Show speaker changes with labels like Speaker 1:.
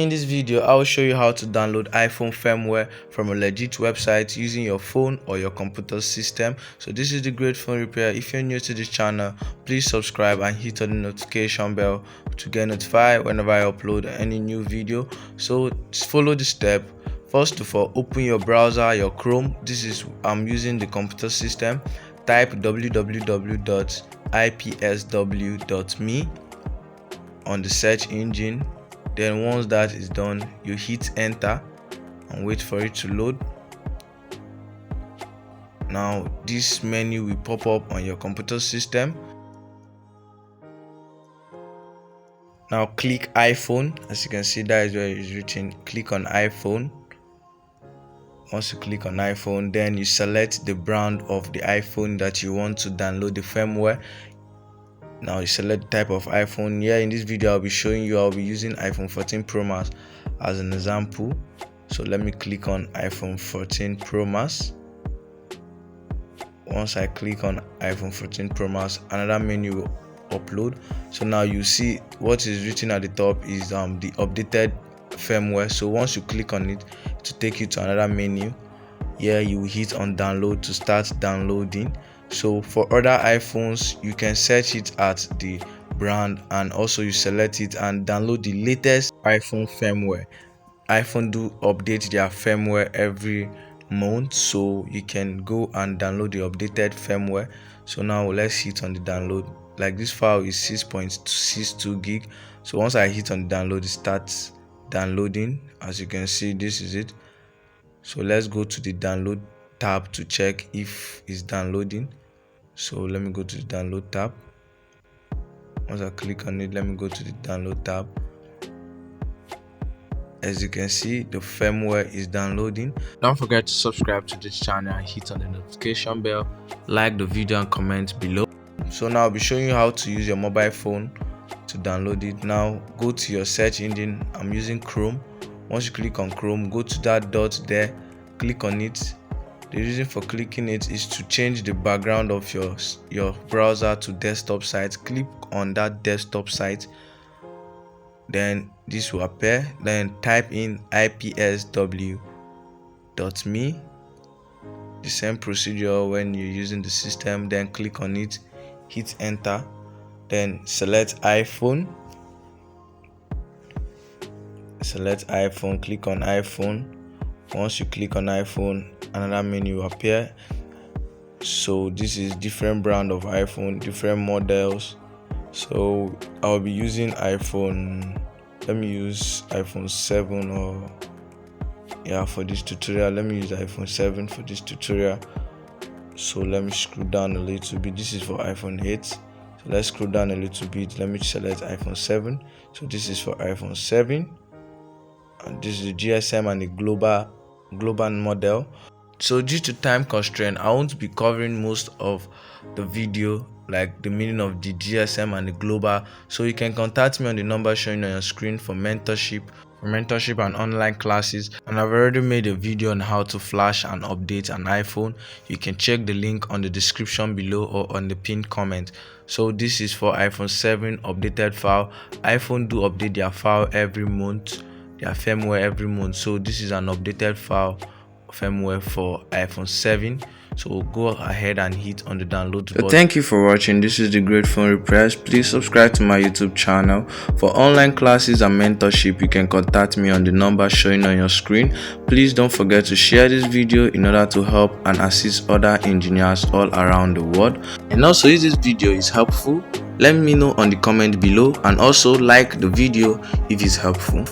Speaker 1: In this video, I will show you how to download iPhone firmware from a legit website using your phone or your computer system. So this is the Great Phone Repair. If you're new to this channel, please subscribe and hit on the notification bell to get notified whenever I upload any new video. So follow the step. First of all, open your browser, your Chrome. I'm using the computer system. Type www.ipsw.me on the search engine. Then once that is done, you hit enter and wait for it to load. Now this menu will pop up on your computer system. Now click iPhone. As you can see, that is where it is written. Click on iPhone. Once you click on iPhone, then you select the brand of the iPhone that you want to download the firmware. Now you select the type of iPhone. Here in this video, I'll be using iPhone 14 Pro Max as an example. So let me click on iPhone 14 Pro Max. Once I click on iPhone 14 Pro Max, another menu will upload. So now you see what is written at the top is the updated firmware. So once you click on it, to take you to another menu. Here you hit on download to start downloading. So for other iPhones, you can search it at the brand and also you select it and download the latest iPhone firmware. iPhone do update their firmware every month, so you can go and download the updated firmware. So now let's hit on the download. Like this file is 6.62 gig. So once I hit on download, it starts downloading. As you can see, this is it. So let's go to the download tab to check if it's downloading. So let me go to the download tab. Once I click on it, let me go to the download tab. As you can see, the firmware is downloading. Don't forget to subscribe to this channel and hit on the notification bell, like the video and comment below. So now I'll be showing you how to use your mobile phone to download it. Now go to your search engine. I'm using Chrome. Once you click on Chrome, go to that dot there, click on it. The reason for clicking it is to change the background of your browser to desktop site. Click on that desktop site, then this will appear. Then type in ipsw.me. The same procedure when you're using the system. Then click on it, hit enter, then select iPhone. Select iPhone, click on iPhone. Once you click on iPhone, another menu will appear. So this is different brand of iPhone, different models. So I'll be using iPhone. Let me use iPhone 7 for this tutorial. Let me use iPhone 7 for this tutorial. So let me scroll down a little bit. This is for iPhone 8. So let's scroll down a little bit. Let me select iPhone 7. So this is for iPhone 7. And this is the GSM and the global model. So due to time constraint, I won't be covering most of the video, like the meaning of the GSM and the global. So you can contact me on the number showing on your screen for mentorship and online classes. And I've already made a video on how to flash and update an iPhone. You can check the link on the description below or on the pinned comment. So this is for iPhone 7 updated file. iPhone do update their file every month, their firmware every month. So this is an updated file firmware for iPhone 7. So go ahead and hit on the download button. Thank you for watching. This is the Great Phone Repairs. Please subscribe to my YouTube channel. For online classes and mentorship, you can contact me on the number showing on your screen. Please don't forget to share this video in order to help and assist other engineers all around the world. And also, if this video is helpful, let me know on the comment below, and also like the video if it's helpful.